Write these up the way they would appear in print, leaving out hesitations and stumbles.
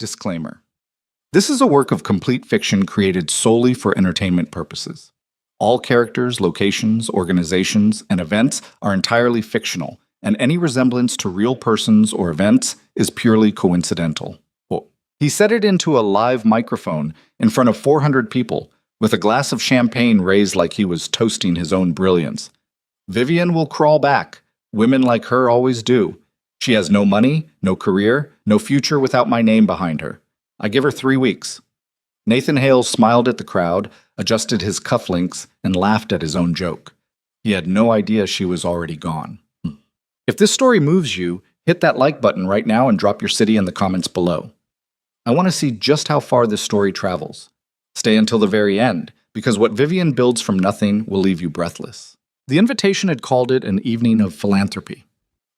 Disclaimer. This is a work of complete fiction created solely for entertainment purposes. All characters, locations, organizations, and events are entirely fictional, and any resemblance to real persons or events is purely coincidental. He said it into a live microphone in front of 400 people, with a glass of champagne raised like he was toasting his own brilliance. Vivian will crawl back. Women like her always do. She has no money, no career, no future without my name behind her. I give her 3 weeks. Nathan Hale smiled at the crowd, adjusted his cufflinks, and laughed at his own joke. He had no idea she was already gone. If this story moves you, hit that like button right now and drop your city in the comments below. I want to see just how far this story travels. Stay until the very end, because what Vivian builds from nothing will leave you breathless. The invitation had called it an evening of philanthropy.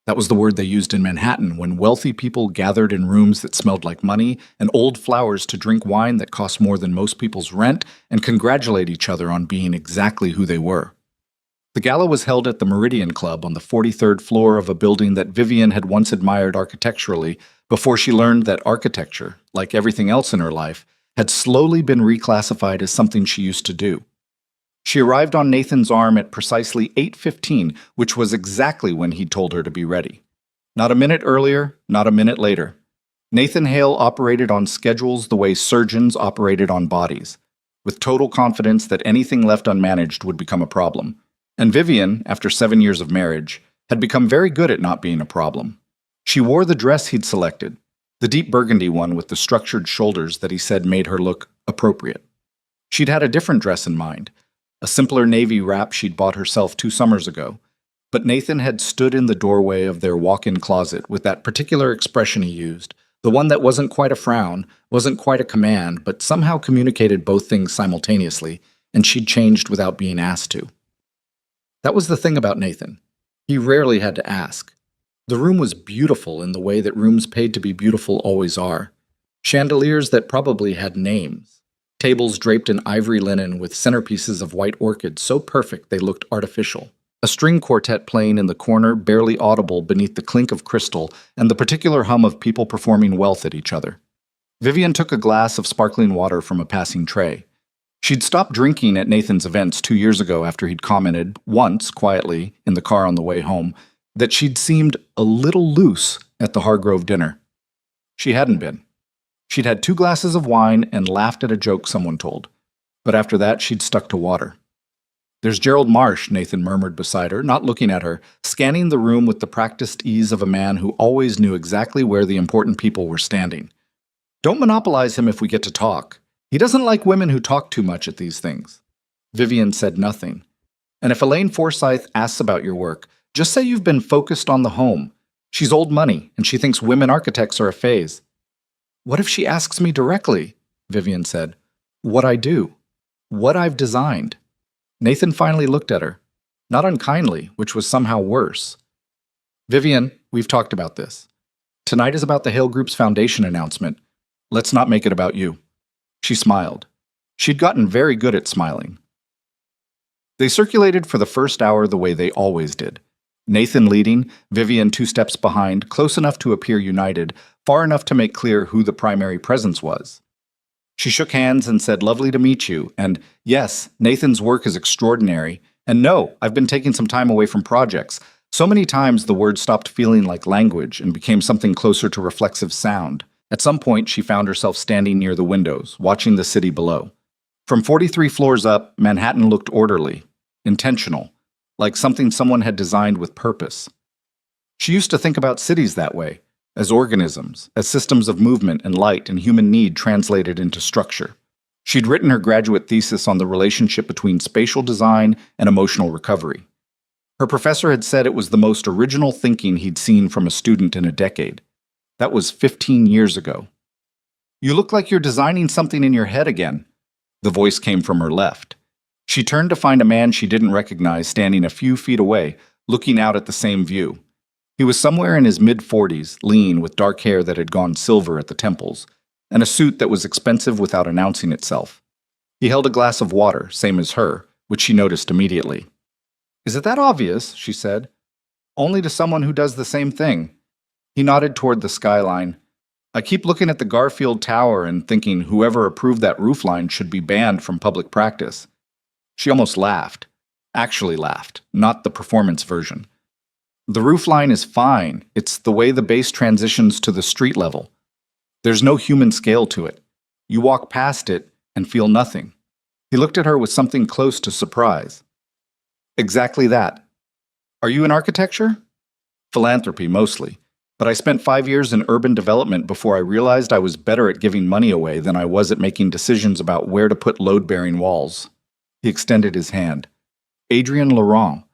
That was the word they used in Manhattan when wealthy people gathered in rooms that smelled like money and old flowers to drink wine that cost more than most people's rent and congratulate each other on being exactly who they were. The gala was held at the Meridian Club on the 43rd floor of a building that Vivian had once admired architecturally before she learned that architecture, like everything else in her life, had slowly been reclassified as something she used to do. She arrived on Nathan's arm at precisely 8:15, which was exactly when he told her to be ready. Not a minute earlier, not a minute later. Nathan Hale operated on schedules the way surgeons operated on bodies, with total confidence that anything left unmanaged would become a problem. And Vivian, after 7 years of marriage, had become very good at not being a problem. She wore the dress he'd selected, the deep burgundy one with the structured shoulders that he said made her look appropriate. She'd had a different dress in mind, a simpler navy wrap she'd bought herself 2 summers ago, but Nathan had stood in the doorway of their walk-in closet with that particular expression he used, the one that wasn't quite a frown, wasn't quite a command, but somehow communicated both things simultaneously, and she'd changed without being asked to. That was the thing about Nathan. He rarely had to ask. The room was beautiful in the way that rooms paid to be beautiful always are. Chandeliers that probably had names. Tables draped in ivory linen with centerpieces of white orchids so perfect they looked artificial. A string quartet playing in the corner, barely audible beneath the clink of crystal and the particular hum of people performing wealth at each other. Vivian took a glass of sparkling water from a passing tray. She'd stopped drinking at Nathan's events 2 years ago after he'd commented, once, quietly, in the car on the way home, that she'd seemed a little loose at the Hargrove dinner. She hadn't been. She'd had 2 glasses of wine and laughed at a joke someone told. But after that, she'd stuck to water. "There's Gerald Marsh," Nathan murmured beside her, not looking at her, scanning the room with the practiced ease of a man who always knew exactly where the important people were standing. "Don't monopolize him if we get to talk. He doesn't like women who talk too much at these things." Vivian said nothing. "And if Elaine Forsythe asks about your work, just say you've been focused on the home. She's old money, and she thinks women architects are a phase." "What if she asks me directly?" Vivian said. "What I do. What I've designed." Nathan finally looked at her. Not unkindly, which was somehow worse. "Vivian, we've talked about this. Tonight is about the Hale Group's foundation announcement. Let's not make it about you." She smiled. She'd gotten very good at smiling. They circulated for the first hour the way they always did. Nathan leading, Vivian 2 steps behind, close enough to appear united, far enough to make clear who the primary presence was. She shook hands and said, "Lovely to meet you," and "Yes, Nathan's work is extraordinary," and "No, I've been taking some time away from projects." So many times the word stopped feeling like language and became something closer to reflexive sound. At some point, she found herself standing near the windows, watching the city below. From 43 floors up, Manhattan looked orderly, intentional, like something someone had designed with purpose. She used to think about cities that way, as organisms, as systems of movement and light and human need translated into structure. She'd written her graduate thesis on the relationship between spatial design and emotional recovery. Her professor had said it was the most original thinking he'd seen from a student in a decade. That was 15 years ago. "You look like you're designing something in your head again." The voice came from her left. She turned to find a man she didn't recognize standing a few feet away, looking out at the same view. He was somewhere in his mid-40s, lean, with dark hair that had gone silver at the temples, and a suit that was expensive without announcing itself. He held a glass of water, same as her, which she noticed immediately. "Is it that obvious?" she said. "Only to someone who does the same thing." He nodded toward the skyline. I keep looking at the Garfield Tower and thinking whoever approved that roofline should be banned from public practice. She almost laughed. Actually laughed, not the performance version. The roofline is fine. It's the way the base transitions to the street level. There's no human scale to it. You walk past it and feel nothing. He looked at her with something close to surprise. Exactly that. Are you in architecture? Philanthropy, mostly. But I spent 5 years in urban development before I realized I was better at giving money away than I was at making decisions about where to put load-bearing walls. He extended his hand. Adrienne Laurent.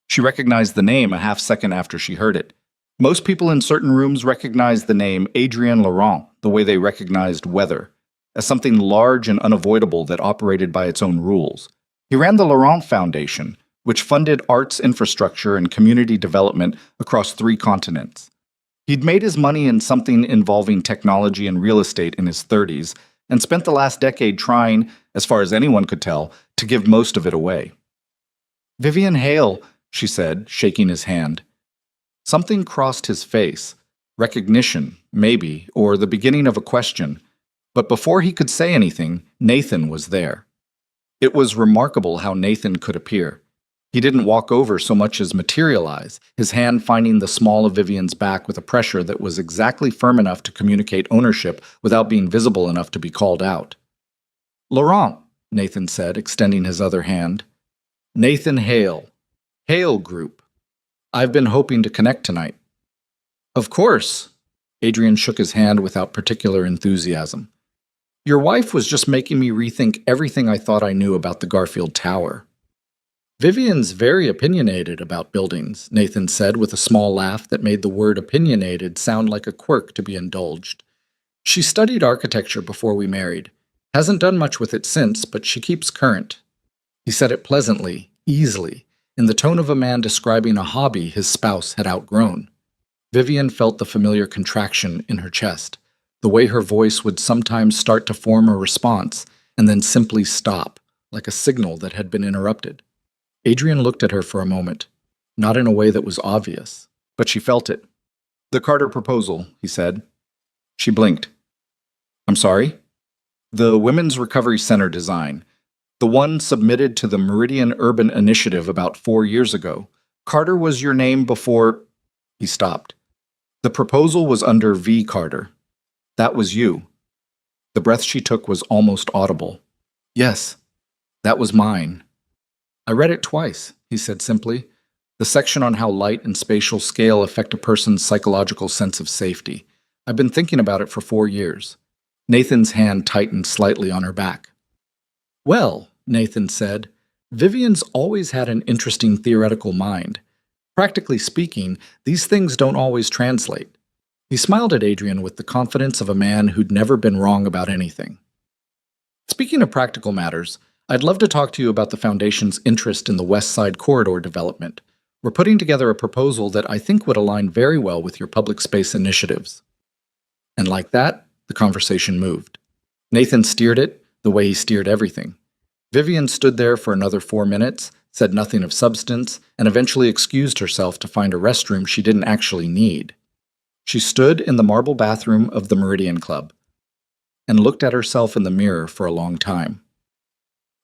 She recognized the name a half-second after she heard it. Most people in certain rooms recognized the name Adrienne Laurent the way they recognized weather, as something large and unavoidable that operated by its own rules. He ran the Laurent Foundation, which funded arts infrastructure and community development across 3 continents. He'd made his money in something involving technology and real estate in his 30s, and spent the last decade trying, as far as anyone could tell, to give most of it away. Vivian Hale, she said, shaking his hand. Something crossed his face. Recognition, maybe, or the beginning of a question. But before he could say anything, Nathan was there. It was remarkable how Nathan could appear. He didn't walk over so much as materialize, his hand finding the small of Vivian's back with a pressure that was exactly firm enough to communicate ownership without being visible enough to be called out. Laurent, Nathan said, extending his other hand. Nathan Hale. Hale Group. I've been hoping to connect tonight. Of course. Adrian shook his hand without particular enthusiasm. Your wife was just making me rethink everything I thought I knew about the Garfield Tower. Vivian's very opinionated about buildings, Nathan said with a small laugh that made the word opinionated sound like a quirk to be indulged. She studied architecture before we married. Hasn't done much with it since, but she keeps current. He said it pleasantly, easily, in the tone of a man describing a hobby his spouse had outgrown. Vivian felt the familiar contraction in her chest, the way her voice would sometimes start to form a response and then simply stop, like a signal that had been interrupted. Adrian looked at her for a moment, not in a way that was obvious, but she felt it. The Carter proposal, he said. She blinked. I'm sorry? The Women's Recovery Center design. The one submitted to the Meridian Urban Initiative about 4 years ago. Carter was your name before... He stopped. The proposal was under V. Carter. That was you. The breath she took was almost audible. Yes, that was mine. I read it twice, he said simply. The section on how light and spatial scale affect a person's psychological sense of safety. I've been thinking about it for 4 years. Nathan's hand tightened slightly on her back. Well, Nathan said, Vivian's always had an interesting theoretical mind. Practically speaking, these things don't always translate. He smiled at Adrian with the confidence of a man who'd never been wrong about anything. Speaking of practical matters, I'd love to talk to you about the Foundation's interest in the West Side Corridor development. We're putting together a proposal that I think would align very well with your public space initiatives. And like that, the conversation moved. Nathan steered it the way he steered everything. Vivian stood there for another 4 minutes, said nothing of substance, and eventually excused herself to find a restroom she didn't actually need. She stood in the marble bathroom of the Meridian Club and looked at herself in the mirror for a long time.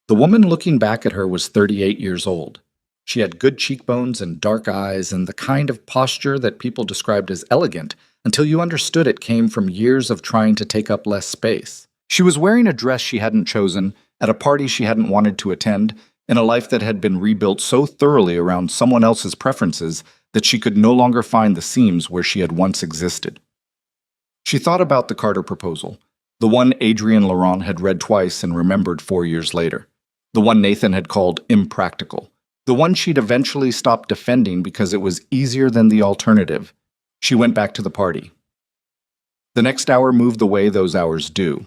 The woman looking back at her was 38 years old. She had good cheekbones and dark eyes and the kind of posture that people described as elegant until you understood it came from years of trying to take up less space. She was wearing a dress she hadn't chosen, at a party she hadn't wanted to attend, in a life that had been rebuilt so thoroughly around someone else's preferences that she could no longer find the seams where she had once existed. She thought about the Carter proposal, the one Adrienne Laurent had read twice and remembered 4 years later, the one Nathan had called impractical, the one she'd eventually stopped defending because it was easier than the alternative. She went back to the party. The next hour moved the way those hours do.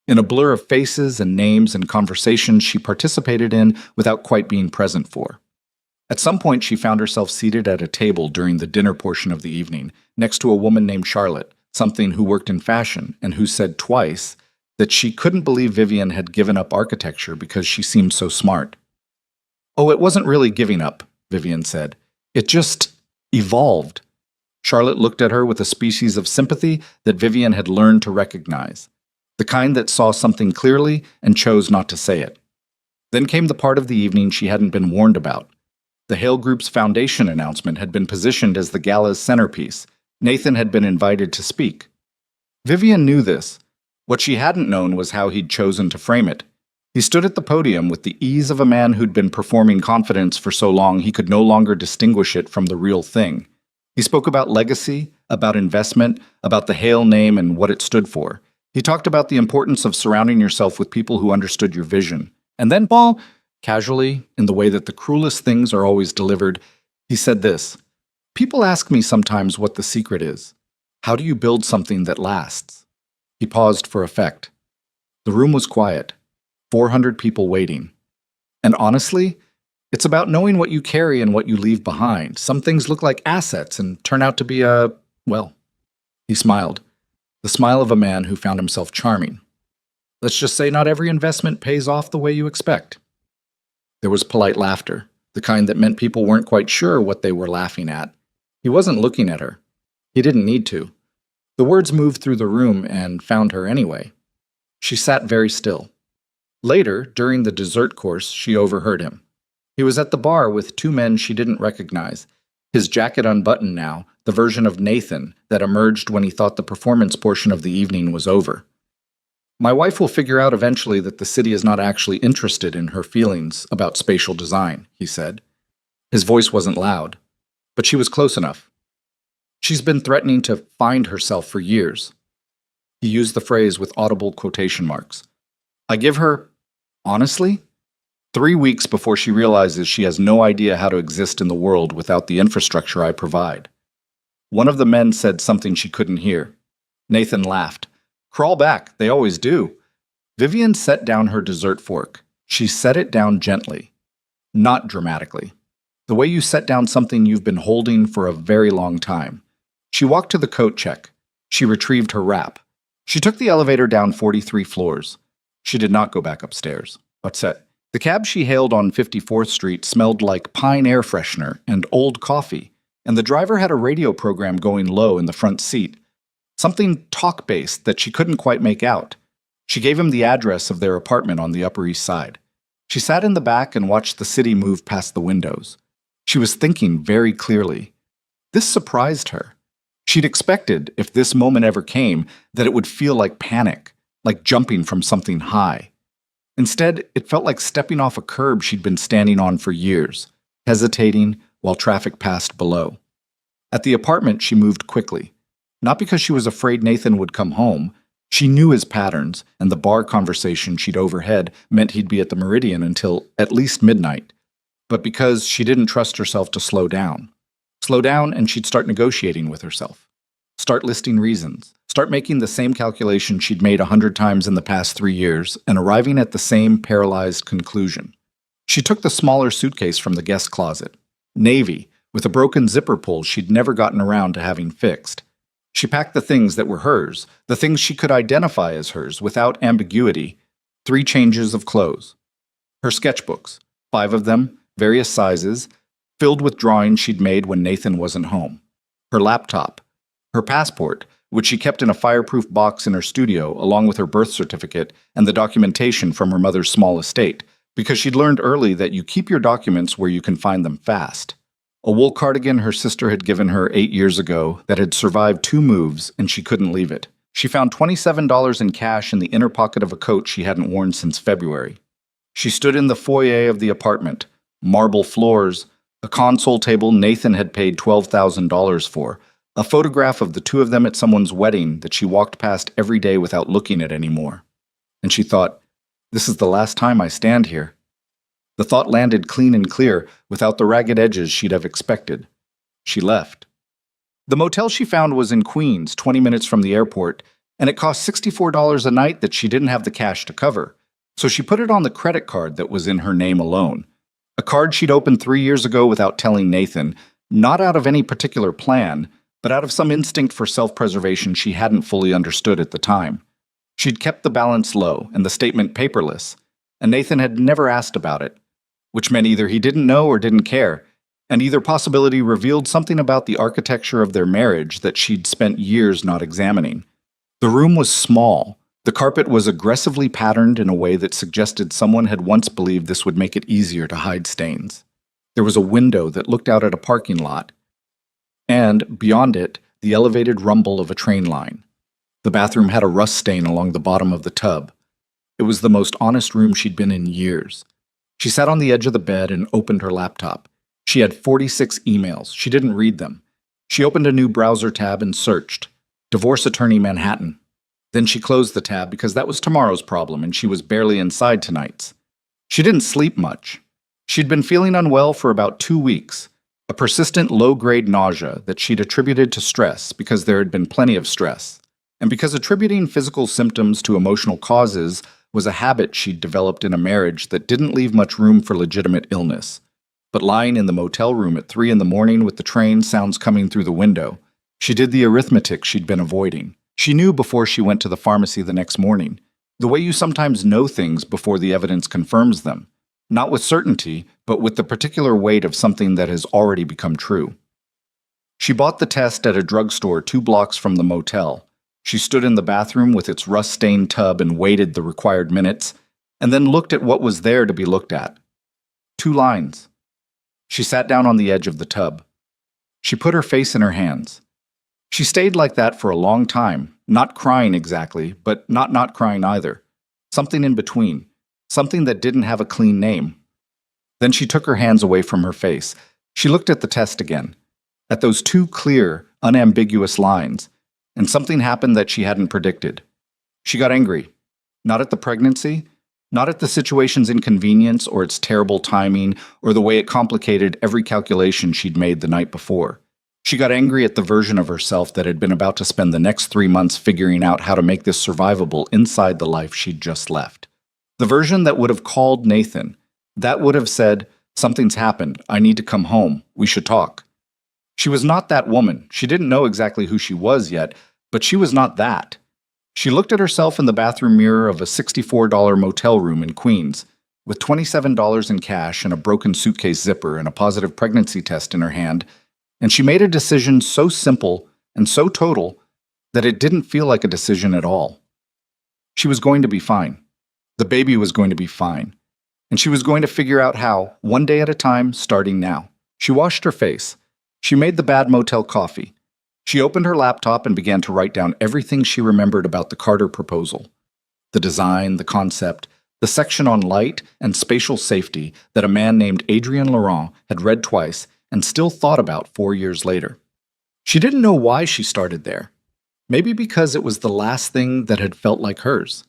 In a blur of faces and names and conversations she participated in without quite being present for. At some point, she found herself seated at a table during the dinner portion of the evening, next to a woman named Charlotte, something who worked in fashion, and who said twice that she couldn't believe Vivian had given up architecture because she seemed so smart. Oh, it wasn't really giving up, Vivian said. It just evolved. Charlotte looked at her with a species of sympathy that Vivian had learned to recognize, the kind that saw something clearly and chose not to say it. Then came the part of the evening she hadn't been warned about. The Hale Group's foundation announcement had been positioned as the gala's centerpiece. Nathan had been invited to speak. Vivian knew this. What she hadn't known was how he'd chosen to frame it. He stood at the podium with the ease of a man who'd been performing confidence for so long he could no longer distinguish it from the real thing. He spoke about legacy, about investment, about the Hale name and what it stood for. He talked about the importance of surrounding yourself with people who understood your vision. And then, Paul, casually, in the way that the cruelest things are always delivered, he said this: "People ask me sometimes what the secret is. How do you build something that lasts?" He paused for effect. The room was quiet. 400 people waiting. And honestly, it's about knowing what you carry and what you leave behind. Some things look like assets and turn out to be well, he smiled. The smile of a man who found himself charming. Let's just say not every investment pays off the way you expect. There was polite laughter, the kind that meant people weren't quite sure what they were laughing at. He wasn't looking at her. He didn't need to. The words moved through the room and found her anyway. She sat very still. Later, during the dessert course, she overheard him. He was at the bar with two men she didn't recognize, his jacket unbuttoned now, the version of Nathan that emerged when he thought the performance portion of the evening was over. My wife will figure out eventually that the city is not actually interested in her feelings about spatial design, he said. His voice wasn't loud, but she was close enough. She's been threatening to find herself for years. He used the phrase with audible quotation marks. I give her, honestly, 3 weeks before she realizes she has no idea how to exist in the world without the infrastructure I provide. One of the men said something she couldn't hear. Nathan laughed. Crawl back, they always do. Vivian set down her dessert fork. She set it down gently, not dramatically. The way you set down something you've been holding for a very long time. She walked to the coat check. She retrieved her wrap. She took the elevator down 43 floors. She did not go back upstairs. Upset. The cab she hailed on 54th Street smelled like pine air freshener and old coffee, and the driver had a radio program going low in the front seat. Something talk-based that she couldn't quite make out. She gave him the address of their apartment on the Upper East Side. She sat in the back and watched the city move past the windows. She was thinking very clearly. This surprised her. She'd expected, if this moment ever came, that it would feel like panic, like jumping from something high. Instead, it felt like stepping off a curb she'd been standing on for years, hesitating while traffic passed below. At the apartment, she moved quickly. Not because she was afraid Nathan would come home. She knew his patterns, and the bar conversation she'd overheard meant he'd be at the Meridian until at least midnight. But because she didn't trust herself to slow down. Slow down and she'd start negotiating with herself. Start listing reasons. Start making the same calculation she'd made 100 times in the past 3 years and arriving at the same paralyzed conclusion. She took the smaller suitcase from the guest closet. Navy, with a broken zipper pull she'd never gotten around to having fixed. She packed the things that were hers, the things she could identify as hers without ambiguity, 3 changes of clothes. Her sketchbooks, 5 of them, various sizes, filled with drawings she'd made when Nathan wasn't home. Her laptop. Her passport, which she kept in a fireproof box in her studio along with her birth certificate and the documentation from her mother's small estate, because she'd learned early that you keep your documents where you can find them fast. A wool cardigan her sister had given her 8 years ago that had survived 2 moves and she couldn't leave it. She found $27 in cash in the inner pocket of a coat she hadn't worn since February. She stood in the foyer of the apartment, marble floors, a console table Nathan had paid $12,000 for, a photograph of the 2 of them at someone's wedding that she walked past every day without looking at anymore. And she thought, this is the last time I stand here. The thought landed clean and clear, without the ragged edges she'd have expected. She left. The motel she found was in Queens, 20 minutes from the airport, and it cost $64 a night that she didn't have the cash to cover. So she put it on the credit card that was in her name alone. A card she'd opened 3 years ago without telling Nathan, not out of any particular plan, but out of some instinct for self-preservation she hadn't fully understood at the time. She'd kept the balance low and the statement paperless, and Nathan had never asked about it, which meant either he didn't know or didn't care. And either possibility revealed something about the architecture of their marriage that she'd spent years not examining. The room was small. The carpet was aggressively patterned in a way that suggested someone had once believed this would make it easier to hide stains. There was a window that looked out at a parking lot, and, beyond it, the elevated rumble of a train line. The bathroom had a rust stain along the bottom of the tub. It was the most honest room she'd been in years. She sat on the edge of the bed and opened her laptop. She had 46 emails. She didn't read them. She opened a new browser tab and searched, Divorce Attorney Manhattan. Then she closed the tab because that was tomorrow's problem and she was barely inside tonight's. She didn't sleep much. She'd been feeling unwell for about 2 weeks, a persistent low-grade nausea that she'd attributed to stress because there had been plenty of stress, and because attributing physical symptoms to emotional causes was a habit she'd developed in a marriage that didn't leave much room for legitimate illness. But lying in the motel room at 3 in the morning with the train sounds coming through the window, she did the arithmetic she'd been avoiding. She knew before she went to the pharmacy the next morning, the way you sometimes know things before the evidence confirms them, not with certainty, but with the particular weight of something that has already become true. She bought the test at a drugstore 2 blocks from the motel. She stood in the bathroom with its rust-stained tub and waited the required minutes, and then looked at what was there to be looked at. 2 lines. She sat down on the edge of the tub. She put her face in her hands. She stayed like that for a long time, not crying exactly, but not crying either. Something in between, something that didn't have a clean name. Then she took her hands away from her face. She looked at the test again, at those 2 clear, unambiguous lines, and something happened that she hadn't predicted. She got angry, not at the pregnancy, not at the situation's inconvenience or its terrible timing or the way it complicated every calculation she'd made the night before. She got angry at the version of herself that had been about to spend the next 3 months figuring out how to make this survivable inside the life she'd just left. The version that would have called Nathan, that would have said, "Something's happened, I need to come home, we should talk." She was not that woman. She didn't know exactly who she was yet, but she was not that. She looked at herself in the bathroom mirror of a $64 motel room in Queens, with $27 in cash and a broken suitcase zipper and a positive pregnancy test in her hand, and she made a decision so simple and so total that it didn't feel like a decision at all. She was going to be fine. The baby was going to be fine. And she was going to figure out how, one day at a time, starting now. She washed her face. She made the bad motel coffee. She opened her laptop and began to write down everything she remembered about the Carter proposal. The design, the concept, the section on light and spatial safety that a man named Adrien Laurent had read twice and still thought about 4 years later. She didn't know why she started there. Maybe because it was the last thing that had felt like hers.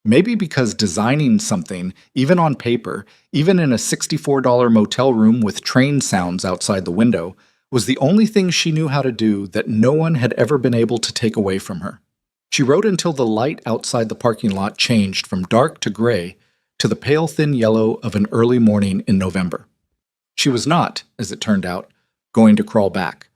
Maybe because designing something, even on paper, even in a $64 motel room with train sounds outside the window, was the only thing she knew how to do that no one had ever been able to take away from her. She wrote until the light outside the parking lot changed from dark to gray to the pale thin yellow of an early morning in November. She was not, as it turned out, going to crawl back.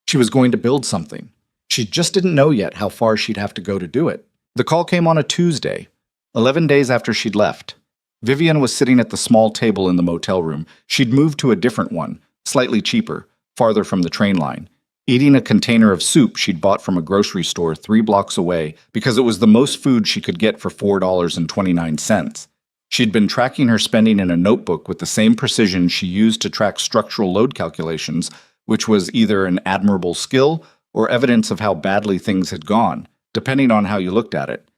She was going to build something. She just didn't know yet how far she'd have to go to do it. The call came on a Tuesday, 11 days after she'd left. Vivian was sitting at the small table in the motel room. She'd moved to a different one, slightly cheaper, farther from the train line, eating a container of soup she'd bought from a grocery store 3 blocks away because it was the most food she could get for $4.29. She'd been tracking her spending in a notebook with the same precision she used to track structural load calculations, which was either an admirable skill or evidence of how badly things had gone, depending on how you looked at it.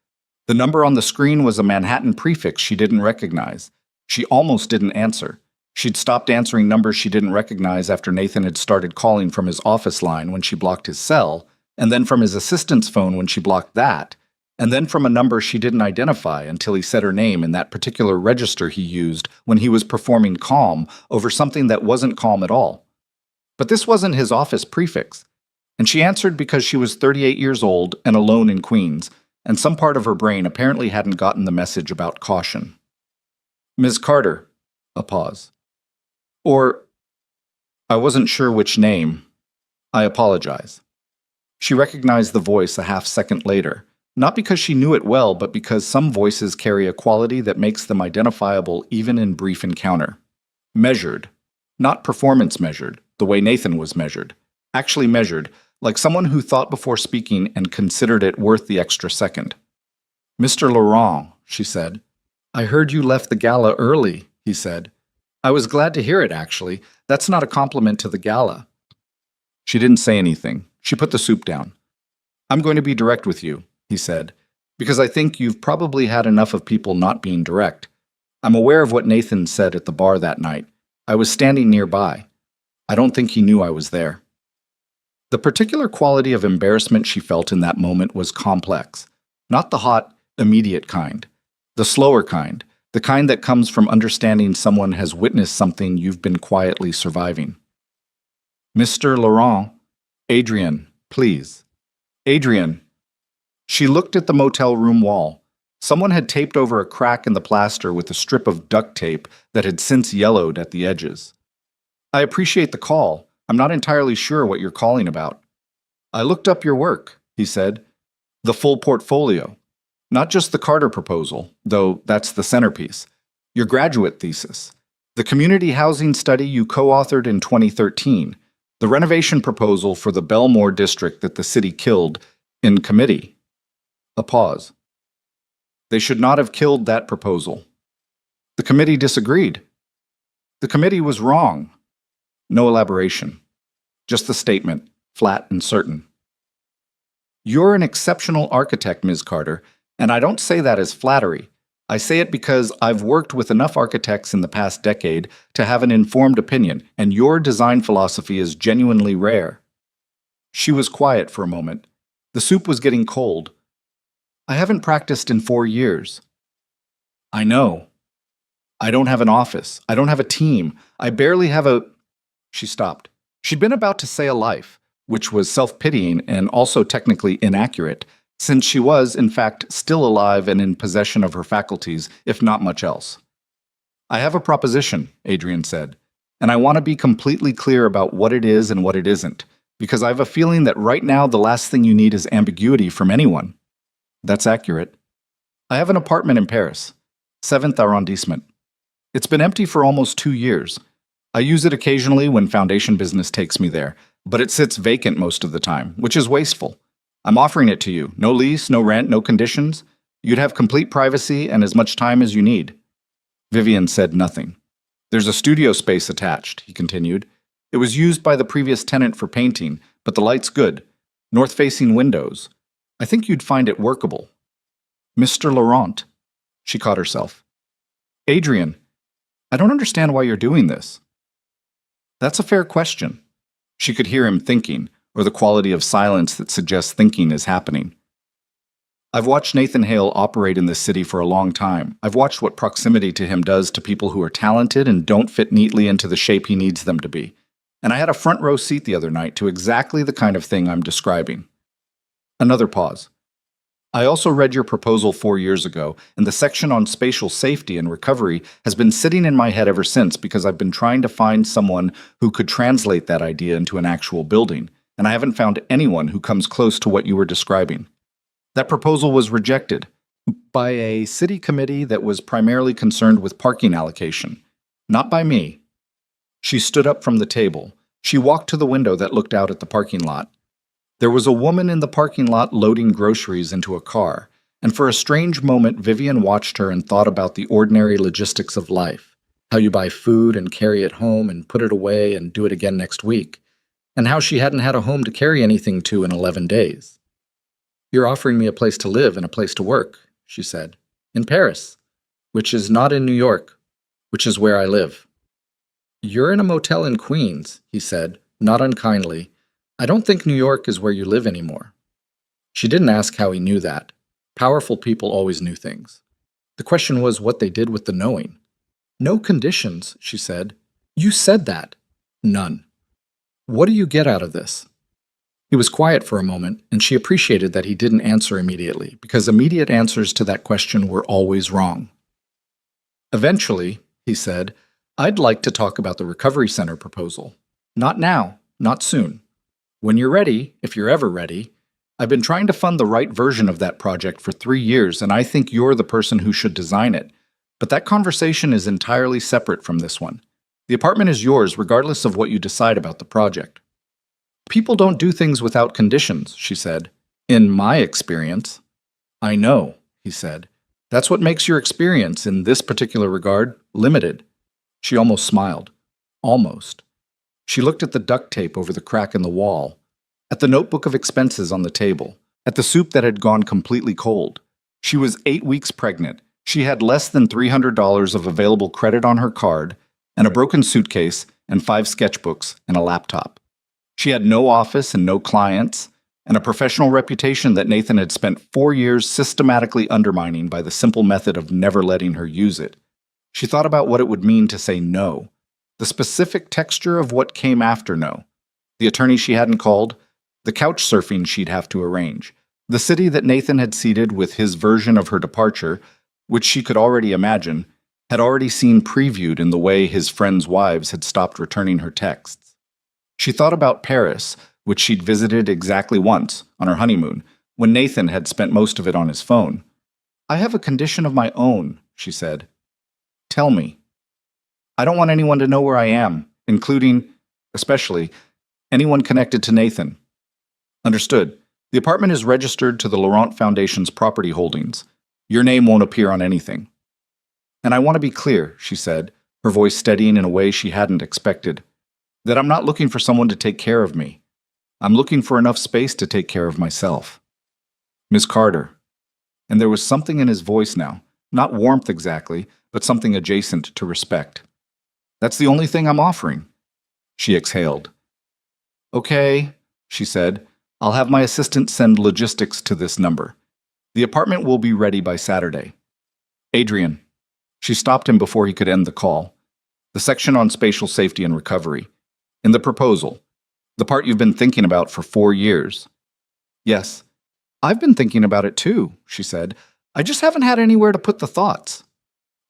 The number on the screen was a Manhattan prefix she didn't recognize. She almost didn't answer. She'd stopped answering numbers she didn't recognize after Nathan had started calling from his office line when she blocked his cell, and then from his assistant's phone when she blocked that, and then from a number she didn't identify until he said her name in that particular register he used when he was performing calm over something that wasn't calm at all. But this wasn't his office prefix, and she answered because she was 38 years old and alone in Queens, and some part of her brain apparently hadn't gotten the message about caution. "Ms. Carter," a pause. Or, "I wasn't sure which name. I apologize." She recognized the voice a half-second later, not because she knew it well, but because some voices carry a quality that makes them identifiable even in brief encounter. Measured. Not performance measured, the way Nathan was measured. Actually measured, like someone who thought before speaking and considered it worth the extra second. "Mr. Laurent," she said. "I heard you left the gala early," he said. "I was glad to hear it, actually. That's not a compliment to the gala." She didn't say anything. She put the soup down. "I'm going to be direct with you," he said, "because I think you've probably had enough of people not being direct. I'm aware of what Nathan said at the bar that night. I was standing nearby. I don't think he knew I was there." The particular quality of embarrassment she felt in that moment was complex. Not the hot, immediate kind. The slower kind. The kind that comes from understanding someone has witnessed something you've been quietly surviving. "Mr. Laurent, Adrian, please. Adrian." She looked at the motel room wall. Someone had taped over a crack in the plaster with a strip of duct tape that had since yellowed at the edges. "I appreciate the call. I'm not entirely sure what you're calling about." "I looked up your work," he said. "The full portfolio. Not just the Carter proposal, though that's the centerpiece. Your graduate thesis. The community housing study you co-authored in 2013. The renovation proposal for the Belmore district that the city killed in committee." A pause. "They should not have killed that proposal. The committee disagreed. The committee was wrong." No elaboration. Just the statement, flat and certain. "You're an exceptional architect, Ms. Carter, and I don't say that as flattery. I say it because I've worked with enough architects in the past decade to have an informed opinion, and your design philosophy is genuinely rare." She was quiet for a moment. The soup was getting cold. "I haven't practiced in 4 years." "I know. I don't have an office. I don't have a team. I barely have a—" She stopped. She'd been about to say a life, which was self-pitying and also technically inaccurate, since she was, in fact, still alive and in possession of her faculties, if not much else. "I have a proposition," Adrian said, "and I want to be completely clear about what it is and what it isn't, because I have a feeling that right now the last thing you need is ambiguity from anyone." "That's accurate." "I have an apartment in Paris, 7th arrondissement. It's been empty for almost 2 years. I use it occasionally when foundation business takes me there, but it sits vacant most of the time, which is wasteful. I'm offering it to you. No lease, no rent, no conditions. You'd have complete privacy and as much time as you need." Vivian said nothing. "There's a studio space attached," he continued. "It was used by the previous tenant for painting, but the light's good. North-facing windows. I think you'd find it workable." "Mr. Laurent," she caught herself. "Adrian, I don't understand why you're doing this." "That's a fair question." She could hear him thinking, or the quality of silence that suggests thinking is happening. "I've watched Nathan Hale operate in this city for a long time. I've watched what proximity to him does to people who are talented and don't fit neatly into the shape he needs them to be. And I had a front row seat the other night to exactly the kind of thing I'm describing." Another pause. "I also read your proposal 4 years ago, and the section on spatial safety and recovery has been sitting in my head ever since because I've been trying to find someone who could translate that idea into an actual building, and I haven't found anyone who comes close to what you were describing. That proposal was rejected by a city committee that was primarily concerned with parking allocation, not by me." She stood up from the table. She walked to the window that looked out at the parking lot. There was a woman in the parking lot loading groceries into a car, and for a strange moment Vivian watched her and thought about the ordinary logistics of life, how you buy food and carry it home and put it away and do it again next week, and how she hadn't had a home to carry anything to in 11 days. "You're offering me a place to live and a place to work," she said, "in Paris, which is not in New York, which is where I live." "You're in a motel in Queens," he said, not unkindly. "I don't think New York is where you live anymore." She didn't ask how he knew that. Powerful people always knew things. The question was what they did with the knowing. "No conditions," she said. "You said that." "None." "What do you get out of this?" He was quiet for a moment, and she appreciated that he didn't answer immediately, because immediate answers to that question were always wrong. "Eventually," he said, "I'd like to talk about the Recovery Center proposal. Not now, not soon. When you're ready, if you're ever ready. I've been trying to fund the right version of that project for 3 years, and I think you're the person who should design it. But that conversation is entirely separate from this one. The apartment is yours regardless of what you decide about the project. People don't do things without conditions, she said. In my experience. I know, he said. That's what makes your experience, in this particular regard, limited. She almost smiled. Almost. She looked at the duct tape over the crack in the wall, at the notebook of expenses on the table, at the soup that had gone completely cold. She was 8 weeks pregnant. She had less than $300 of available credit on her card, and a broken suitcase, and 5 sketchbooks, and a laptop. She had no office and no clients, and a professional reputation that Nathan had spent 4 years systematically undermining by the simple method of never letting her use it. She thought about what it would mean to say no, the specific texture of what came after no, the attorney she hadn't called, the couch surfing she'd have to arrange, the city that Nathan had seeded with his version of her departure, which she could already imagine, had already seen previewed in the way his friends' wives had stopped returning her texts. She thought about Paris, which she'd visited exactly once, on her honeymoon, when Nathan had spent most of it on his phone. I have a condition of my own, she said. Tell me. I don't want anyone to know where I am, including, especially, anyone connected to Nathan. Understood. The apartment is registered to the Laurent Foundation's property holdings. Your name won't appear on anything. And I want to be clear, she said, her voice steadying in a way she hadn't expected, that I'm not looking for someone to take care of me. I'm looking for enough space to take care of myself. Miss Carter. And there was something in his voice now, not warmth exactly, but something adjacent to respect. That's the only thing I'm offering. She exhaled. Okay, she said. I'll have my assistant send logistics to this number. The apartment will be ready by Saturday. Adrian. She stopped him before he could end the call. The section on spatial safety and recovery. In the proposal. The part you've been thinking about for 4 years. Yes. I've been thinking about it too, she said. I just haven't had anywhere to put the thoughts.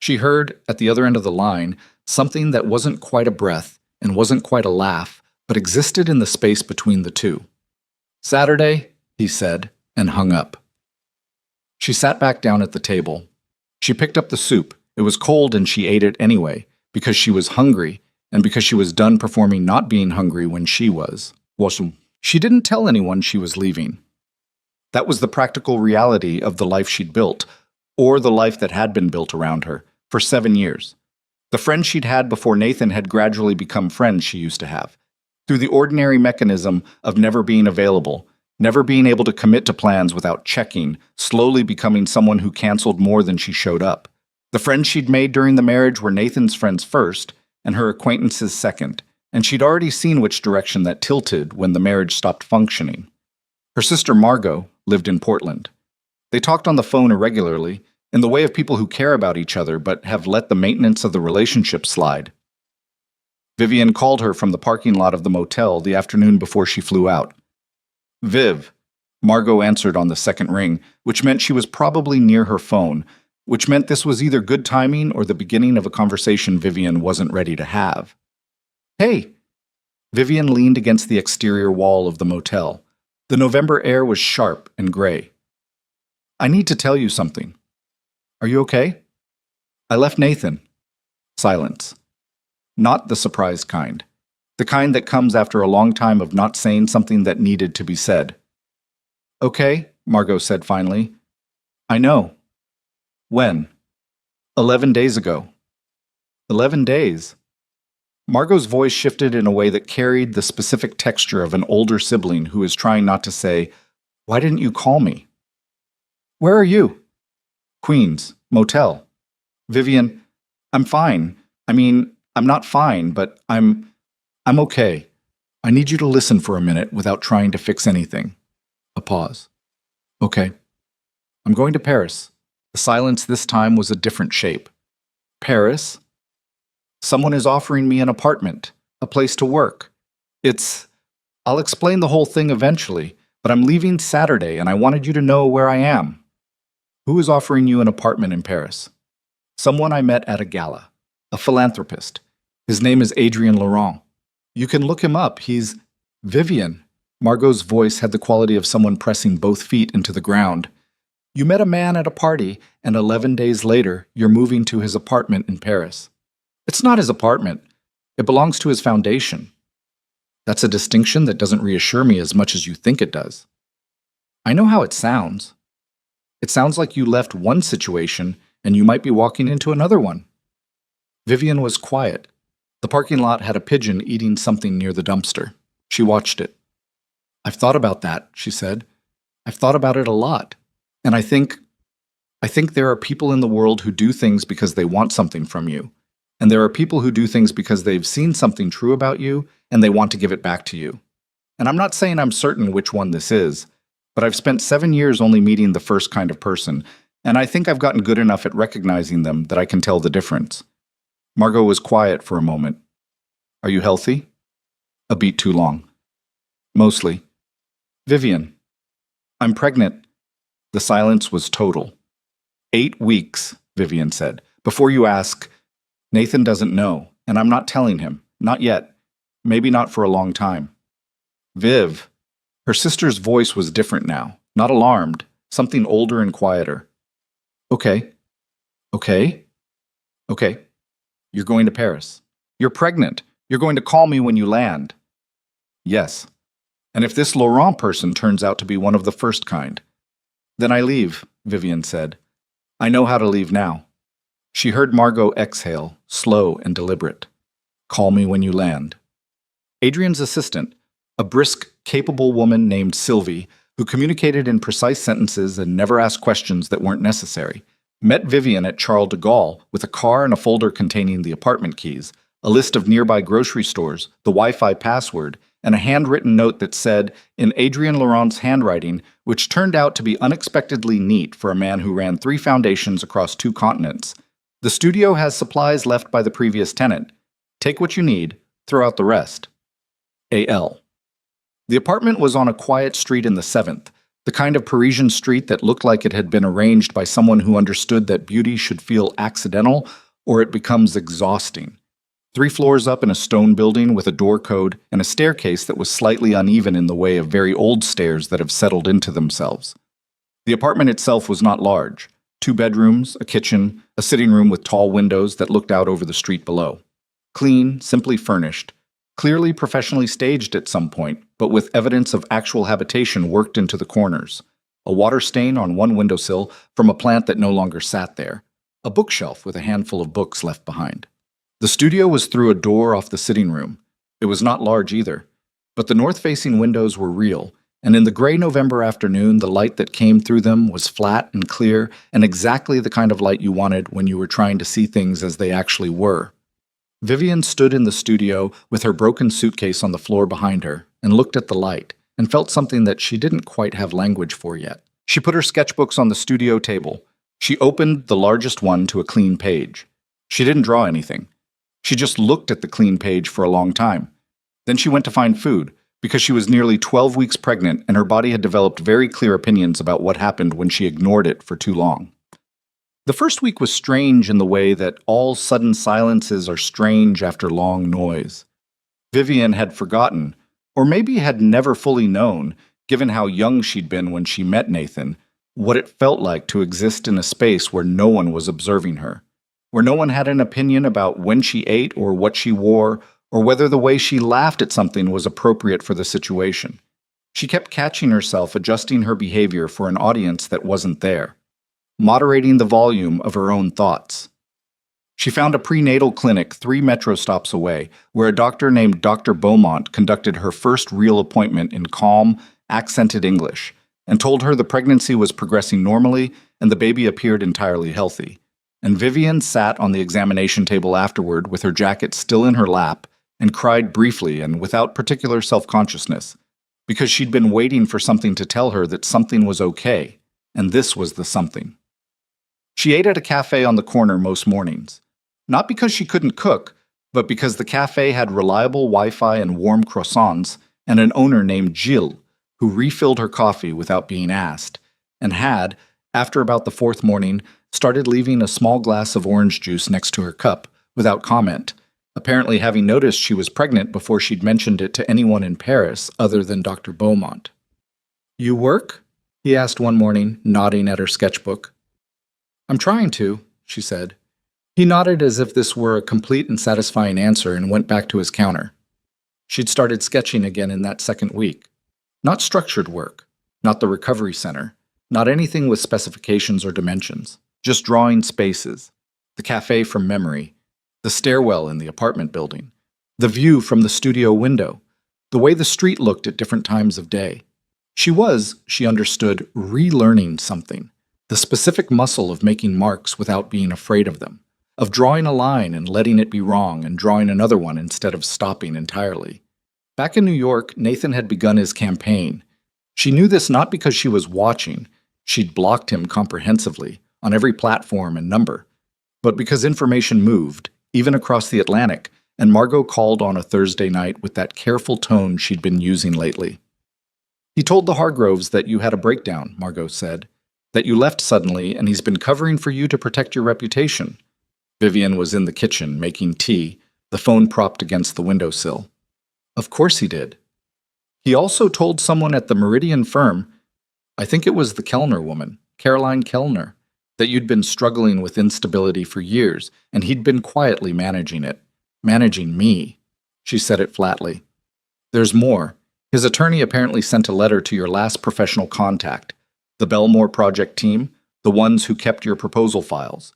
She heard, at the other end of the line, something that wasn't quite a breath and wasn't quite a laugh, but existed in the space between the two. Saturday, he said, and hung up. She sat back down at the table. She picked up the soup. It was cold and she ate it anyway, because she was hungry, and because she was done performing not being hungry when she was. She didn't tell anyone she was leaving. That was the practical reality of the life she'd built, or the life that had been built around her, for 7 years. The friends she'd had before Nathan had gradually become friends she used to have, through the ordinary mechanism of never being available, never being able to commit to plans without checking, slowly becoming someone who canceled more than she showed up. The friends she'd made during the marriage were Nathan's friends first, and her acquaintances second, and she'd already seen which direction that tilted when the marriage stopped functioning. Her sister Margot lived in Portland. They talked on the phone irregularly, in the way of people who care about each other but have let the maintenance of the relationship slide. Vivian called her from the parking lot of the motel the afternoon before she flew out. Viv. Margot answered on the second ring, which meant she was probably near her phone, which meant this was either good timing or the beginning of a conversation Vivian wasn't ready to have. Hey! Vivian leaned against the exterior wall of the motel. The November air was sharp and gray. I need to tell you something. Are you okay? I left Nathan. Silence. Not the surprised kind. The kind that comes after a long time of not saying something that needed to be said. Okay, Margot said finally. I know. When? 11 days ago. 11 days. Margot's voice shifted in a way that carried the specific texture of an older sibling who is trying not to say, "Why didn't you call me?" Where are you? Queens, motel. Vivian, I'm fine. I mean, I'm not fine, but I'm okay. I need you to listen for a minute without trying to fix anything. A pause. Okay. I'm going to Paris. The silence this time was a different shape. Paris? Someone is offering me an apartment, a place to work. I'll explain the whole thing eventually, but I'm leaving Saturday and I wanted you to know where I am. Who is offering you an apartment in Paris? Someone I met at a gala, a philanthropist. His name is Adrian Laurent. You can look him up. He's Vivian. Margot's voice had the quality of someone pressing both feet into the ground. You met a man at a party, and 11 days later, you're moving to his apartment in Paris. It's not his apartment. It belongs to his foundation. That's a distinction that doesn't reassure me as much as you think it does. I know how it sounds. It sounds like you left one situation and you might be walking into another one. Vivian was quiet. The parking lot had a pigeon eating something near the dumpster. She watched it. I've thought about that, she said. I've thought about it a lot. And I think there are people in the world who do things because they want something from you. And there are people who do things because they've seen something true about you and they want to give it back to you. And I'm not saying I'm certain which one this is, but I've spent 7 years only meeting the first kind of person, and I think I've gotten good enough at recognizing them that I can tell the difference. Margot was quiet for a moment. Are you healthy? A beat too long. Mostly. Vivian. I'm pregnant. The silence was total. 8 weeks, Vivian said. Before you ask, Nathan doesn't know, and I'm not telling him. Not yet. Maybe not for a long time. Viv. Her sister's voice was different now, not alarmed, something older and quieter. Okay. Okay. Okay. You're going to Paris. You're pregnant. You're going to call me when you land. Yes. And if this Laurent person turns out to be one of the first kind, then I leave, Vivian said. I know how to leave now. She heard Margot exhale, slow and deliberate. Call me when you land. Adrian's assistant, a brisk, capable woman named Sylvie, who communicated in precise sentences and never asked questions that weren't necessary, met Vivian at Charles de Gaulle with a car and a folder containing the apartment keys, a list of nearby grocery stores, the Wi-Fi password, and a handwritten note that said, in Adrien Laurent's handwriting, which turned out to be unexpectedly neat for a man who ran 3 foundations across 2 continents, the studio has supplies left by the previous tenant. Take what you need, throw out the rest. A.L. The apartment was on a quiet street in the 7th, the kind of Parisian street that looked like it had been arranged by someone who understood that beauty should feel accidental or it becomes exhausting. 3 floors up in a stone building with a door code and a staircase that was slightly uneven in the way of very old stairs that have settled into themselves. The apartment itself was not large. 2 bedrooms, a kitchen, a sitting room with tall windows that looked out over the street below. Clean, simply furnished. Clearly professionally staged at some point, but with evidence of actual habitation worked into the corners. A water stain on one windowsill from a plant that no longer sat there. A bookshelf with a handful of books left behind. The studio was through a door off the sitting room. It was not large either, but the north-facing windows were real, and in the gray November afternoon, the light that came through them was flat and clear and exactly the kind of light you wanted when you were trying to see things as they actually were. Vivian stood in the studio with her broken suitcase on the floor behind her and looked at the light and felt something that she didn't quite have language for yet. She put her sketchbooks on the studio table. She opened the largest one to a clean page. She didn't draw anything. She just looked at the clean page for a long time. Then she went to find food, because she was nearly 12 weeks pregnant and her body had developed very clear opinions about what happened when she ignored it for too long. The first week was strange in the way that all sudden silences are strange after long noise. Vivian had forgotten, or maybe had never fully known, given how young she'd been when she met Nathan, what it felt like to exist in a space where no one was observing her, where no one had an opinion about when she ate or what she wore, or whether the way she laughed at something was appropriate for the situation. She kept catching herself adjusting her behavior for an audience that wasn't there, moderating the volume of her own thoughts. She found a prenatal clinic 3 metro stops away, where a doctor named Dr. Beaumont conducted her first real appointment in calm, accented English, and told her the pregnancy was progressing normally and the baby appeared entirely healthy. And Vivian sat on the examination table afterward with her jacket still in her lap and cried briefly and without particular self-consciousness, because she'd been waiting for something to tell her that something was okay, and this was the something. She ate at a cafe on the corner most mornings, not because she couldn't cook, but because the cafe had reliable Wi-Fi and warm croissants and an owner named Gilles, who refilled her coffee without being asked, and had, after about the 4th morning, started leaving a small glass of orange juice next to her cup, without comment, apparently having noticed she was pregnant before she'd mentioned it to anyone in Paris other than Dr. Beaumont. "You work?" he asked one morning, nodding at her sketchbook. "I'm trying to," she said. He nodded as if this were a complete and satisfying answer and went back to his counter. She'd started sketching again in that second week. Not structured work, not the recovery center, not anything with specifications or dimensions, just drawing spaces, the cafe from memory, the stairwell in the apartment building, the view from the studio window, the way the street looked at different times of day. She understood, relearning something, the specific muscle of making marks without being afraid of them, of drawing a line and letting it be wrong and drawing another one instead of stopping entirely. Back in New York, Nathan had begun his campaign. She knew this not because she was watching, she'd blocked him comprehensively, on every platform and number, but because information moved, even across the Atlantic, and Margot called on a Thursday night with that careful tone she'd been using lately. He told the Hargroves that you had a breakdown, Margot said, that you left suddenly and he's been covering for you to protect your reputation. Vivian was in the kitchen making tea, the phone propped against the windowsill. Of course he did. He also told someone at the Meridian firm, I think it was the Kellner woman, Caroline Kellner, that you'd been struggling with instability for years, and he'd been quietly managing it. Managing me. She said it flatly. There's more. His attorney apparently sent a letter to your last professional contact, the Belmore project team, the ones who kept your proposal files,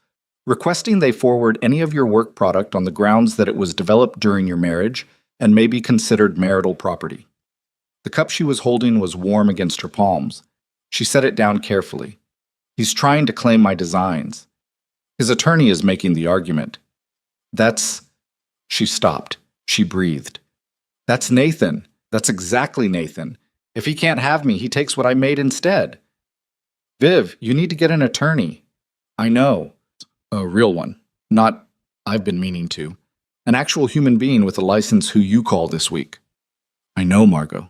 requesting they forward any of your work product on the grounds that it was developed during your marriage and may be considered marital property. The cup she was holding was warm against her palms. She set it down carefully. He's trying to claim my designs. His attorney is making the argument. That's... She stopped. She breathed. That's Nathan. That's exactly Nathan. If he can't have me, he takes what I made instead. Viv, you need to get an attorney. I know. A real one. Not, I've been meaning to. An actual human being with a license who you call this week. I know, Margot.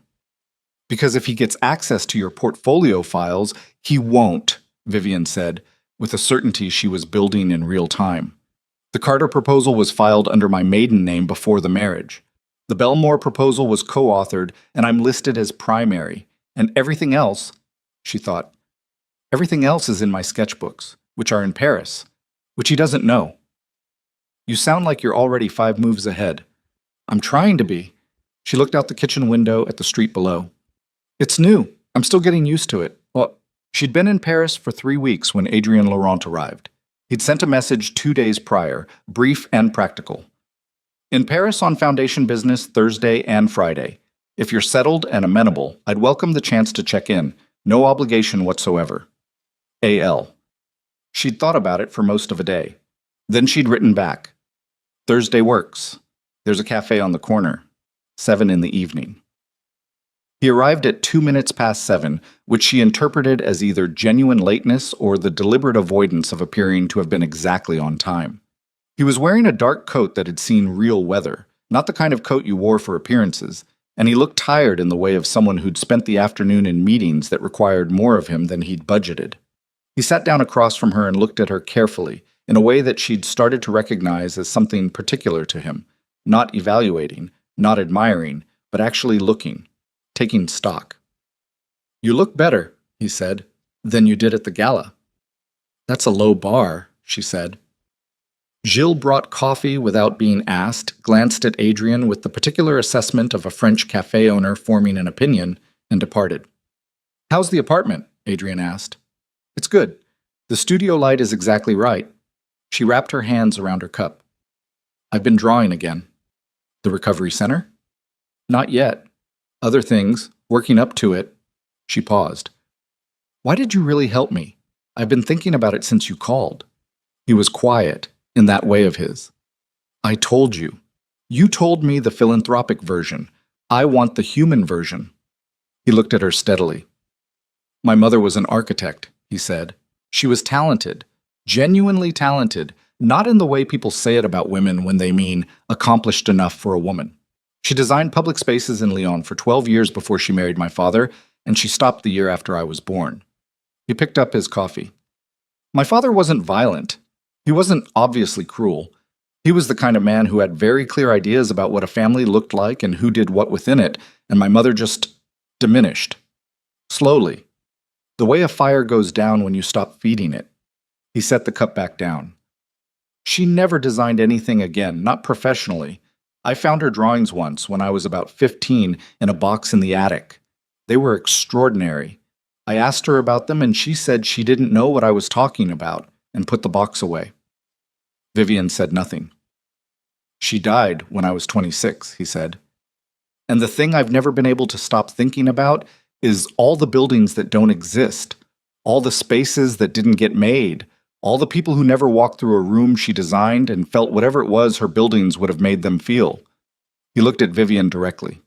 Because if he gets access to your portfolio files, he won't, Vivian said, with a certainty she was building in real time. The Carter proposal was filed under my maiden name before the marriage. The Belmore proposal was co-authored, and I'm listed as primary. And everything else, she thought, everything else is in my sketchbooks, which are in Paris, which he doesn't know. You sound like you're already 5 moves ahead. I'm trying to be. She looked out the kitchen window at the street below. It's new. I'm still getting used to it. Well, she'd been in Paris for 3 weeks when Adrien Laurent arrived. He'd sent a message 2 days prior, brief and practical. In Paris on foundation business Thursday and Friday. If you're settled and amenable, I'd welcome the chance to check in. No obligation whatsoever. A.L. She'd thought about it for most of a day. Then she'd written back. Thursday works. There's a cafe on the corner. 7 in the evening. He arrived at 2 minutes past 7, which she interpreted as either genuine lateness or the deliberate avoidance of appearing to have been exactly on time. He was wearing a dark coat that had seen real weather, not the kind of coat you wore for appearances, and he looked tired in the way of someone who'd spent the afternoon in meetings that required more of him than he'd budgeted. He sat down across from her and looked at her carefully, in a way that she'd started to recognize as something particular to him, not evaluating, not admiring, but actually looking, taking stock. You look better, he said, than you did at the gala. That's a low bar, she said. Gilles brought coffee without being asked, glanced at Adrien with the particular assessment of a French cafe owner forming an opinion, and departed. How's the apartment? Adrien asked. It's good. The studio light is exactly right. She wrapped her hands around her cup. I've been drawing again. The recovery center? Not yet. Other things, working up to it. She paused. Why did you really help me? I've been thinking about it since you called. He was quiet, in that way of his. I told you. You told me the philanthropic version. I want the human version. He looked at her steadily. My mother was an architect, he said. She was talented, genuinely talented, not in the way people say it about women when they mean accomplished enough for a woman. She designed public spaces in Lyon for 12 years before she married my father, and she stopped the year after I was born. He picked up his coffee. My father wasn't violent. He wasn't obviously cruel. He was the kind of man who had very clear ideas about what a family looked like and who did what within it, and my mother just diminished. Slowly. The way a fire goes down when you stop feeding it. He set the cup back down. She never designed anything again, not professionally. I found her drawings once when I was about 15 in a box in the attic. They were extraordinary. I asked her about them and she said she didn't know what I was talking about and put the box away. Vivian said nothing. She died when I was 26, he said. And the thing I've never been able to stop thinking about is all the buildings that don't exist, all the spaces that didn't get made, all the people who never walked through a room she designed and felt whatever it was her buildings would have made them feel. He looked at Vivian directly.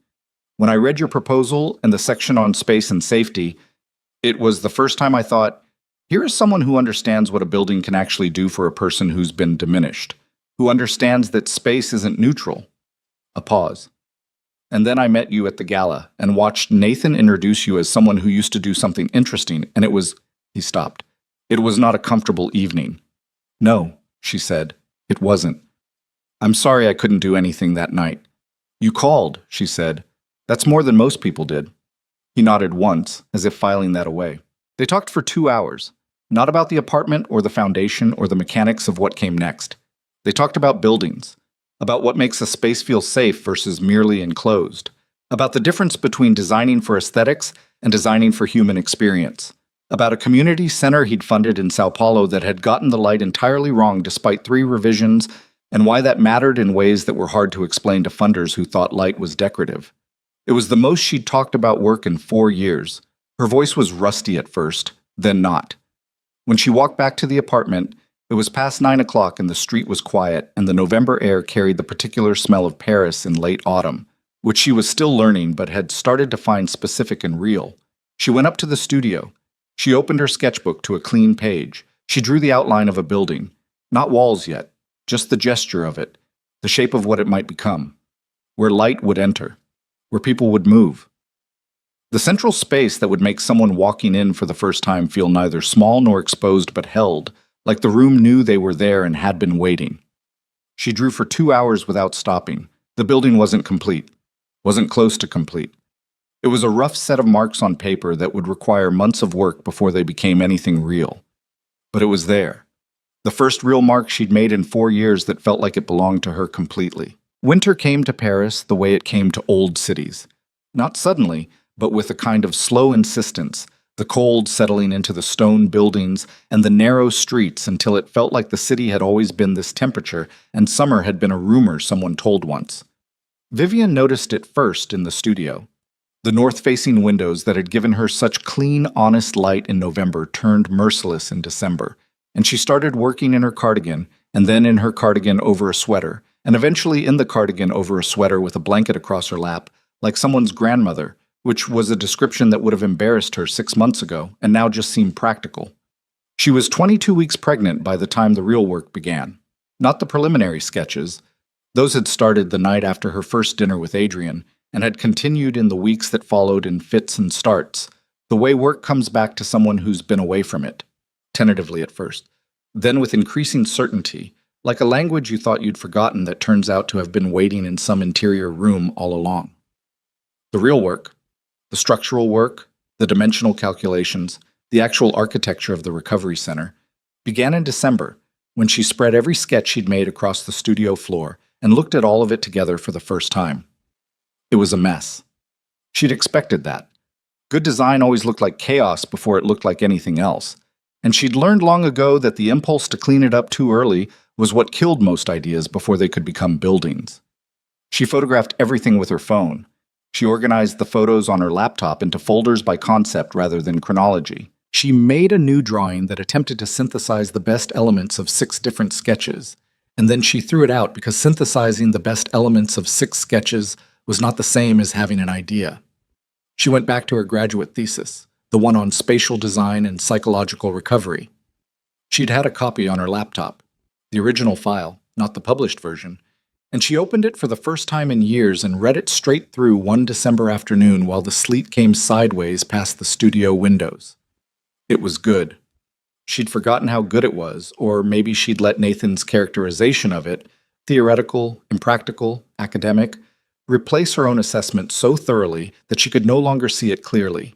When I read your proposal and the section on space and safety, it was the first time I thought, here is someone who understands what a building can actually do for a person who's been diminished, who understands that space isn't neutral. A pause. And then I met you at the gala and watched Nathan introduce you as someone who used to do something interesting, and it was, he stopped. It was not a comfortable evening. No, she said, it wasn't. I'm sorry I couldn't do anything that night. You called, she said. That's more than most people did. He nodded once, as if filing that away. They talked for 2 hours, not about the apartment or the foundation or the mechanics of what came next. They talked about buildings, about what makes a space feel safe versus merely enclosed, about the difference between designing for aesthetics and designing for human experience, about a community center he'd funded in Sao Paulo that had gotten the light entirely wrong despite 3 revisions, and why that mattered in ways that were hard to explain to funders who thought light was decorative. It was the most she'd talked about work in 4 years. Her voice was rusty at first, then not. When she walked back to the apartment, it was past 9 o'clock and the street was quiet, and the November air carried the particular smell of Paris in late autumn, which she was still learning but had started to find specific and real. She went up to the studio. She opened her sketchbook to a clean page. She drew the outline of a building. Not walls yet, just the gesture of it, the shape of what it might become, where light would enter, where people would move. The central space that would make someone walking in for the first time feel neither small nor exposed but held, like the room knew they were there and had been waiting. She drew for 2 hours without stopping. The building wasn't complete, wasn't close to complete. It was a rough set of marks on paper that would require months of work before they became anything real. But it was there. The first real mark she'd made in 4 years that felt like it belonged to her completely. Winter came to Paris the way it came to old cities. Not suddenly, but with a kind of slow insistence, the cold settling into the stone buildings and the narrow streets until it felt like the city had always been this temperature and summer had been a rumor someone told once. Vivian noticed it first in the studio. The north-facing windows that had given her such clean, honest light in November turned merciless in December, and she started working in her cardigan, and then in her cardigan over a sweater, and eventually in the cardigan over a sweater with a blanket across her lap, like someone's grandmother, which was a description that would have embarrassed her 6 months ago and now just seemed practical. She was 22 weeks pregnant by the time the real work began. Not the preliminary sketches. Those had started the night after her first dinner with Adrian and had continued in the weeks that followed in fits and starts, the way work comes back to someone who's been away from it, tentatively at first, then with increasing certainty, like a language you thought you'd forgotten that turns out to have been waiting in some interior room all along. The real work, the structural work, the dimensional calculations, the actual architecture of the recovery center, began in December, when she spread every sketch she'd made across the studio floor and looked at all of it together for the first time. It was a mess. She'd expected that. Good design always looked like chaos before it looked like anything else, and she'd learned long ago that the impulse to clean it up too early was what killed most ideas before they could become buildings. She photographed everything with her phone. She organized the photos on her laptop into folders by concept rather than chronology. She made a new drawing that attempted to synthesize the best elements of 6 different sketches, and then she threw it out because synthesizing the best elements of 6 sketches was not the same as having an idea. She went back to her graduate thesis, the one on spatial design and psychological recovery. She'd had a copy on her laptop, the original file, not the published version, and she opened it for the first time in years and read it straight through one December afternoon while the sleet came sideways past the studio windows. It was good. She'd forgotten how good it was, or maybe she'd let Nathan's characterization of it, theoretical, impractical, academic, replace her own assessment so thoroughly that she could no longer see it clearly.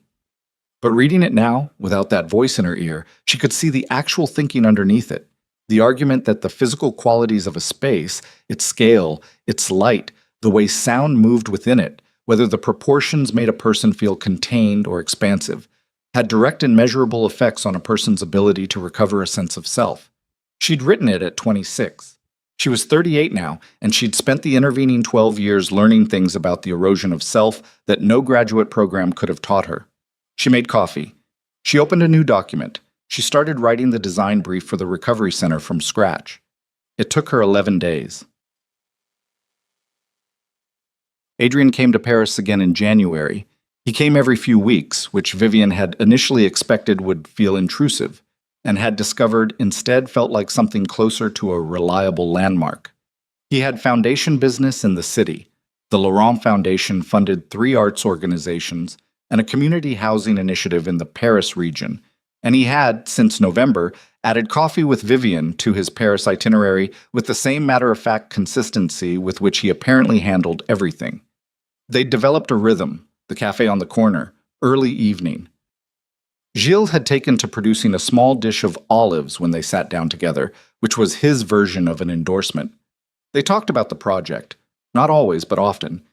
But reading it now, without that voice in her ear, she could see the actual thinking underneath it. The argument that the physical qualities of a space, its scale, its light, the way sound moved within it, whether the proportions made a person feel contained or expansive, had direct and measurable effects on a person's ability to recover a sense of self. She'd written it at 26. She was 38 now, and she'd spent the intervening 12 years learning things about the erosion of self that no graduate program could have taught her. She made coffee. She opened a new document. She started writing the design brief for the recovery center from scratch. It took her 11 days. Adrian came to Paris again in January. He came every few weeks, which Vivian had initially expected would feel intrusive, and had discovered instead felt like something closer to a reliable landmark. He had foundation business in the city. The Laurent Foundation funded 3 arts organizations and a community housing initiative in the Paris region, and he had, since November, added coffee with Vivian to his Paris itinerary with the same matter-of-fact consistency with which he apparently handled everything. They'd developed a rhythm, the cafe on the corner, early evening. Gilles had taken to producing a small dish of olives when they sat down together, which was his version of an endorsement. They talked about the project, not always, but often.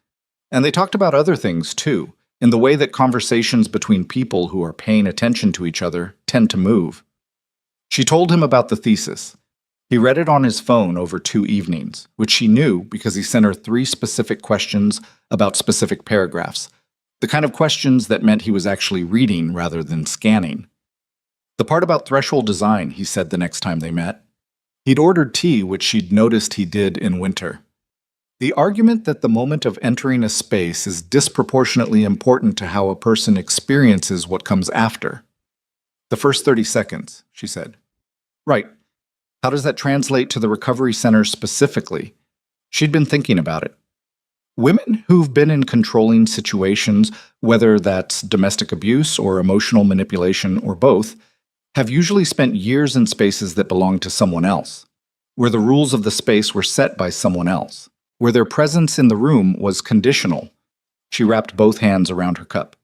And they talked about other things, too, in the way that conversations between people who are paying attention to each other tend to move. She told him about the thesis. He read it on his phone over 2 evenings, which she knew because he sent her 3 specific questions about specific paragraphs, the kind of questions that meant he was actually reading rather than scanning. The part about threshold design, he said the next time they met. He'd ordered tea, which she'd noticed he did in winter. The argument that the moment of entering a space is disproportionately important to how a person experiences what comes after. The first 30 seconds, she said. Right. How does that translate to the recovery center specifically? She'd been thinking about it. Women who've been in controlling situations, whether that's domestic abuse or emotional manipulation or both, have usually spent years in spaces that belong to someone else, where the rules of the space were set by someone else, where their presence in the room was conditional. She wrapped both hands around her cup.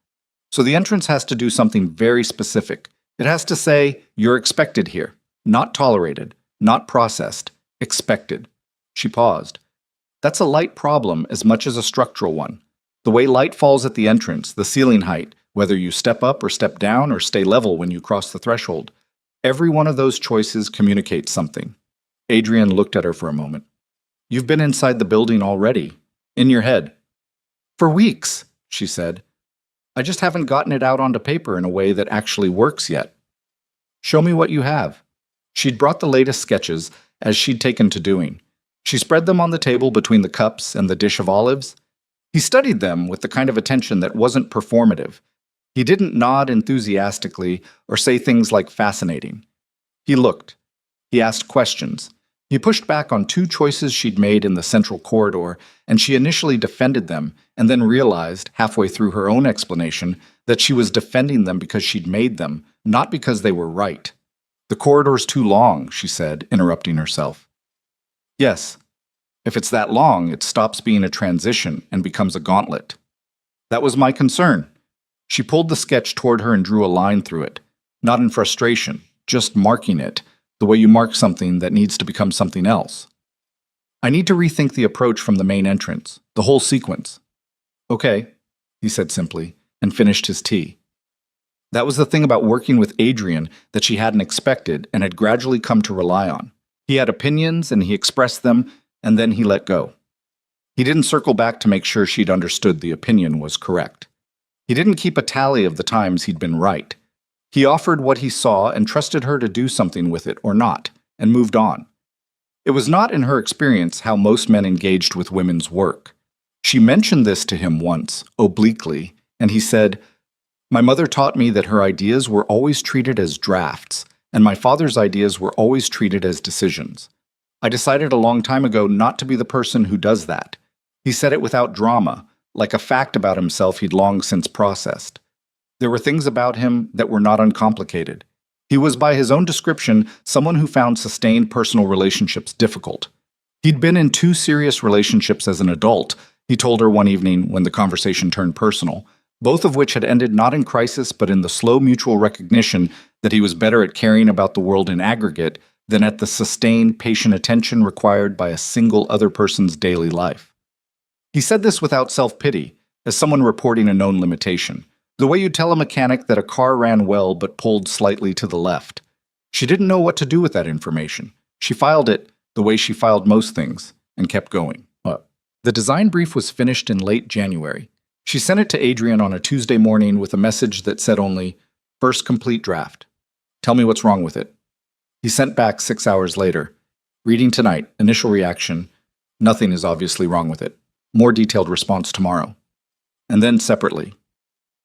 So the entrance has to do something very specific. It has to say, you're expected here, not tolerated, not processed, expected. She paused. That's a light problem as much as a structural one. The way light falls at the entrance, the ceiling height, whether you step up or step down or stay level when you cross the threshold. Every one of those choices communicates something. Adrian looked at her for a moment. You've been inside the building already, in your head. For weeks, she said. I just haven't gotten it out onto paper in a way that actually works yet. Show me what you have. She'd brought the latest sketches, as she'd taken to doing. She spread them on the table between the cups and the dish of olives. He studied them with the kind of attention that wasn't performative. He didn't nod enthusiastically or say things like fascinating. He looked. He asked questions. He pushed back on 2 choices she'd made in the central corridor, and she initially defended them, and then realized, halfway through her own explanation, that she was defending them because she'd made them, not because they were right. The corridor's too long, she said, interrupting herself. Yes. If it's that long, it stops being a transition and becomes a gauntlet. That was my concern. She pulled the sketch toward her and drew a line through it, not in frustration, just marking it, the way you mark something that needs to become something else. I need to rethink the approach from the main entrance, the whole sequence. Okay, he said simply, and finished his tea. That was the thing about working with Adrian that she hadn't expected and had gradually come to rely on. He had opinions and he expressed them, and then he let go. He didn't circle back to make sure she'd understood the opinion was correct. He didn't keep a tally of the times he'd been right. He offered what he saw and trusted her to do something with it or not, and moved on. It was not, in her experience, how most men engaged with women's work. She mentioned this to him once, obliquely, and he said, My mother taught me that her ideas were always treated as drafts, and my father's ideas were always treated as decisions. I decided a long time ago not to be the person who does that. He said it without drama, like a fact about himself he'd long since processed. There were things about him that were not uncomplicated. He was, by his own description, someone who found sustained personal relationships difficult. He'd been in 2 serious relationships as an adult, he told her one evening when the conversation turned personal, both of which had ended not in crisis but in the slow mutual recognition that he was better at caring about the world in aggregate than at the sustained patient attention required by a single other person's daily life. He said this without self-pity, as someone reporting a known limitation, the way you tell a mechanic that a car ran well but pulled slightly to the left. She didn't know what to do with that information. She filed it the way she filed most things, and kept going. The design brief was finished in late January. She sent it to Adrian on a Tuesday morning with a message that said only, "First complete draft. Tell me what's wrong with it." He sent back 6 hours later. "Reading tonight. Initial reaction. Nothing is obviously wrong with it. More detailed response tomorrow." And then separately.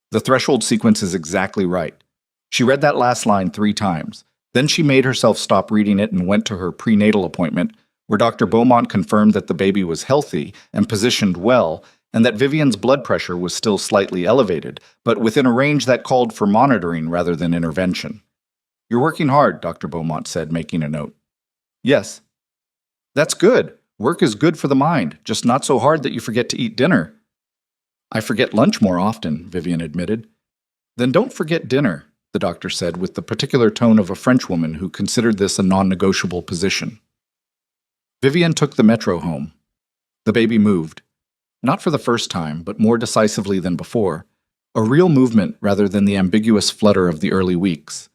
The threshold sequence is exactly right. She read that last line 3 times. Then she made herself stop reading it and went to her prenatal appointment, where Dr. Beaumont confirmed that the baby was healthy and positioned well, and that Vivian's blood pressure was still slightly elevated, but within a range that called for monitoring rather than intervention. "You're working hard," Dr. Beaumont said, making a note. "Yes." "That's good. Work is good for the mind, just not so hard that you forget to eat dinner." "I forget lunch more often," Vivian admitted. "Then don't forget dinner," the doctor said with the particular tone of a Frenchwoman who considered this a non-negotiable position. Vivian took the metro home. The baby moved. Not for the first time, but more decisively than before. A real movement rather than the ambiguous flutter of the early weeks.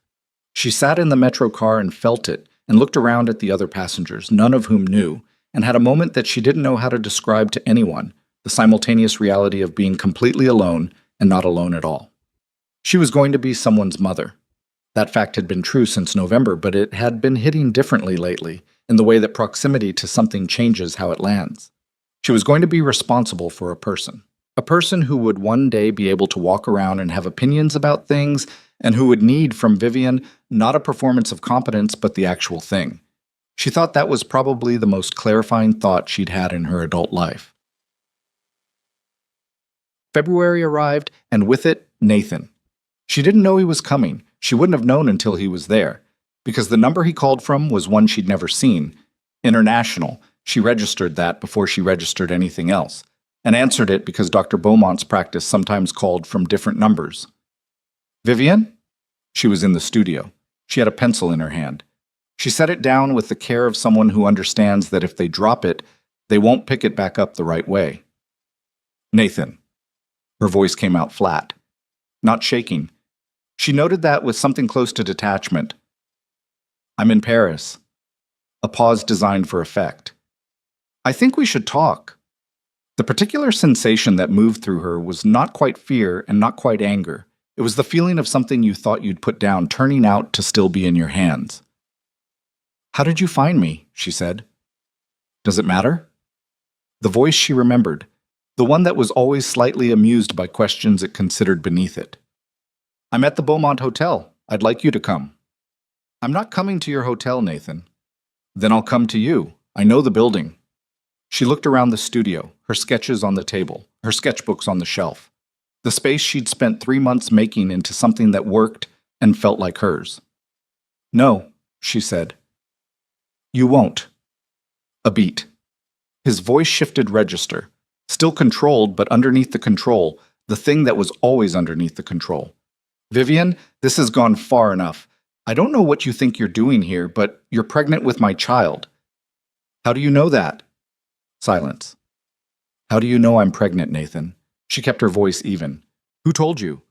She sat in the metro car and felt it, and looked around at the other passengers, none of whom knew, and had a moment that she didn't know how to describe to anyone, the simultaneous reality of being completely alone and not alone at all. She was going to be someone's mother. That fact had been true since November, but it had been hitting differently lately, in the way that proximity to something changes how it lands. She was going to be responsible for a person who would one day be able to walk around and have opinions about things, and who would need from Vivian not a performance of competence, but the actual thing. She thought that was probably the most clarifying thought she'd had in her adult life. February arrived, and with it, Nathan. She didn't know he was coming. She wouldn't have known until he was there, because the number he called from was one she'd never seen. International. She registered that before she registered anything else, and answered it because Dr. Beaumont's practice sometimes called from different numbers. "Vivian?" She was in the studio. She had a pencil in her hand. She set it down with the care of someone who understands that if they drop it, they won't pick it back up the right way. "Nathan." Her voice came out flat, not shaking. She noted that with something close to detachment. "I'm in Paris." A pause designed for effect. "I think we should talk." The particular sensation that moved through her was not quite fear and not quite anger. It was the feeling of something you thought you'd put down turning out to still be in your hands. "How did you find me?" she said. "Does it matter?" The voice she remembered, the one that was always slightly amused by questions it considered beneath it. "I'm at the Beaumont Hotel. I'd like you to come." "I'm not coming to your hotel, Nathan." "Then I'll come to you. I know the building." She looked around the studio, her sketches on the table, her sketchbooks on the shelf. The space she'd spent 3 months making into something that worked and felt like hers. "No," she said. "You won't." A beat. His voice shifted register, still controlled, but underneath the control, the thing that was always underneath the control. "Vivian, this has gone far enough. I don't know what you think you're doing here, but you're pregnant with my child." "How do you know that?" Silence. "How do you know I'm pregnant, Nathan?" She kept her voice even. "Who told you?"